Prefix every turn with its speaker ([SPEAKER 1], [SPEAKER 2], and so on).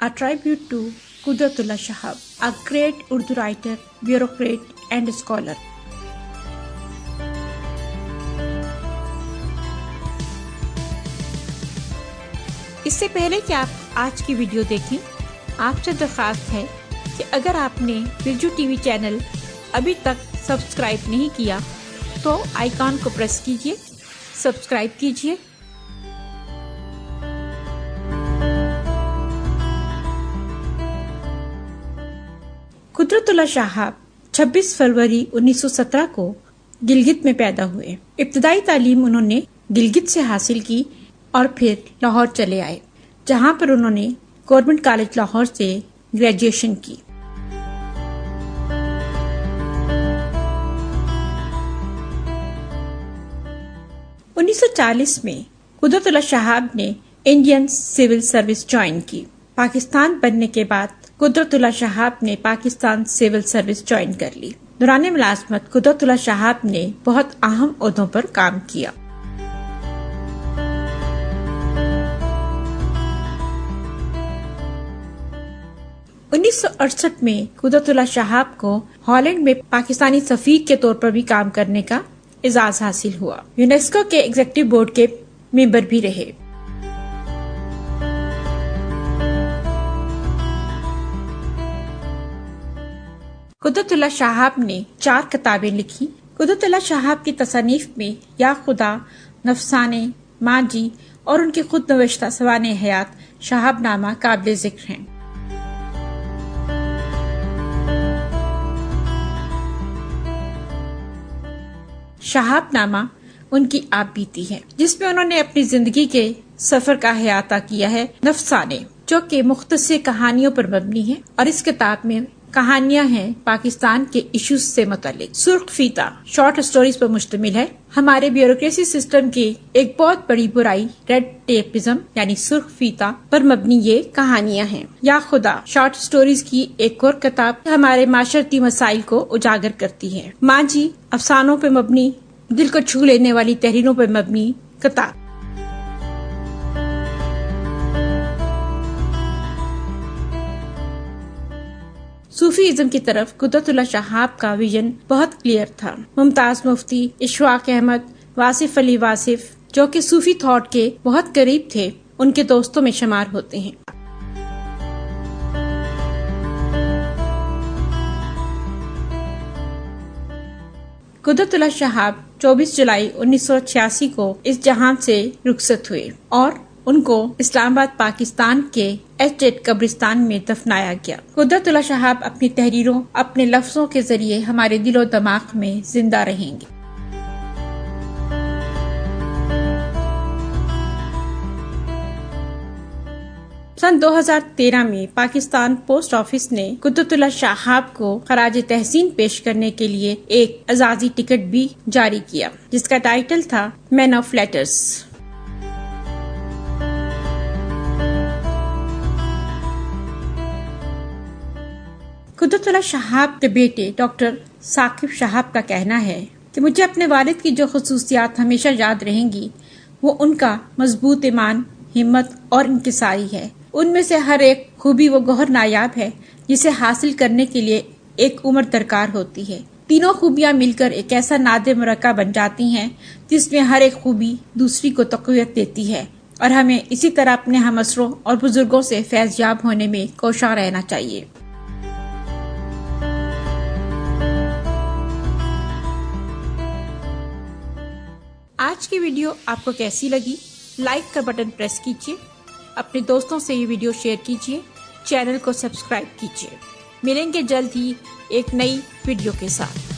[SPEAKER 1] a tribute to Qudratullah Shahab, a great Urdu writer, bureaucrat and scholar. اس سے پہلے کہ آپ آج کی ویڈیو دیکھیں، آپ سے درخواست ہے کہ اگر آپ نے برجو ٹی وی چینل ابھی تک سبسکرائب نہیں کیا تو آئیکن کو پریس کیجئے، سبسکرائب کیجئے۔ قدرتاللہ شہاب 26 فروری 1917 کو گلگت میں پیدا ہوئے۔ ابتدائی تعلیم انہوں نے گلگت سے حاصل کی اور پھر لاہور چلے آئے، جہاں پر انہوں نے گورنمنٹ کالج لاہور سے گریجویشن کی۔ انیس سو 40 میں قدرتاللہ شہاب نے انڈین سول سروس جوائن کی۔ پاکستان بننے کے بعد قدرتاللہ شہاب نے پاکستان سول سروس جوائن کر لی۔ دوران ملازمت قدرتاللہ شہاب نے بہت اہم عہدوں پر کام کیا۔ 1968 میں قدرتاللہ شہاب کو ہالینڈ میں پاکستانی سفیر کے طور پر بھی کام کرنے کا اعزاز حاصل ہوا۔ یونیسکو کے ایگزیکٹو بورڈ کے ممبر بھی رہے۔ قدرتاللہ شہاب نے 4 کتابیں لکھی۔ قدرتاللہ شہاب کی تصانیف میں یا خدا، نفسانے، ماں جی اور ان کی خود نوشتہ سوانح حیات شہاب نامہ قابل ذکر ہیں۔ شہاب نامہ ان کی آپ بیتی ہے، جس میں انہوں نے اپنی زندگی کے سفر کا احاطہ کیا ہے۔ نفسانے جو کہ مختصر کہانیوں پر مبنی ہے اور اس کتاب میں کہانیاں ہیں پاکستان کے ایشوز سے متعلق۔ سرخ فیتا شارٹ سٹوریز پر مشتمل ہے۔ ہمارے بیوروکریسی سسٹم کی ایک بہت بڑی برائی ریڈ ٹیپزم یعنی سرخ فیتا پر مبنی یہ کہانیاں ہیں۔ یا خدا شارٹ سٹوریز کی ایک اور کتاب ہمارے معاشرتی مسائل کو اجاگر کرتی ہے۔ ماں جی افسانوں پہ مبنی، دل کو چھو لینے والی تحریروں پر مبنی کتاب۔ صوفی ازم کی طرف قدرتاللہ شہاب کا ویژن بہت کلیئر تھا۔ ممتاز مفتی، اشفاق احمد، واصف علی واصف جو کہ صوفی تھاٹ کے بہت قریب تھے، ان کے دوستوں میں شمار ہوتے ہیں۔ قدرتاللہ شہاب 24 جولائی 1986 کو اس جہان سے رخصت ہوئے اور ان کو اسلام آباد پاکستان کے ایسٹیٹ قبرستان میں دفنایا گیا۔ قدرتاللہ شہاب اپنی تحریروں، اپنے لفظوں کے ذریعے ہمارے دل و دماغ میں زندہ رہیں گے۔ سن 2013 میں پاکستان پوسٹ آفس نے قدرتاللہ شہاب کو خراج تحسین پیش کرنے کے لیے ایک اعزازی ٹکٹ بھی جاری کیا، جس کا ٹائٹل تھا مین آف لیٹرز۔ قدرتاللہ شہاب کے بیٹے ڈاکٹر ثاقب شہاب کا کہنا ہے کہ مجھے اپنے والد کی جو خصوصیات ہمیشہ یاد رہیں گی وہ ان کا مضبوط ایمان، ہمت اور انکساری ہے۔ ان میں سے ہر ایک خوبی وہ گوہر نایاب ہے جسے حاصل کرنے کے لیے ایک عمر درکار ہوتی ہے۔ تینوں خوبیاں مل کر ایک ایسا نادر مرکب بن جاتی ہیں جس میں ہر ایک خوبی دوسری کو تقویت دیتی ہے، اور ہمیں اسی طرح اپنے ہمعصروں اور بزرگوں سے فیض یاب ہونے میں کوشاں رہنا چاہیے۔ آج کی ویڈیو آپ کو کیسی لگی؟ لائک کا بٹن پریس کیجیے، اپنے دوستوں سے یہ ویڈیو شیئر کیجیے، چینل کو سبسکرائب کیجیے۔ ملیں گے جلد ہی ایک نئی ویڈیو کے ساتھ۔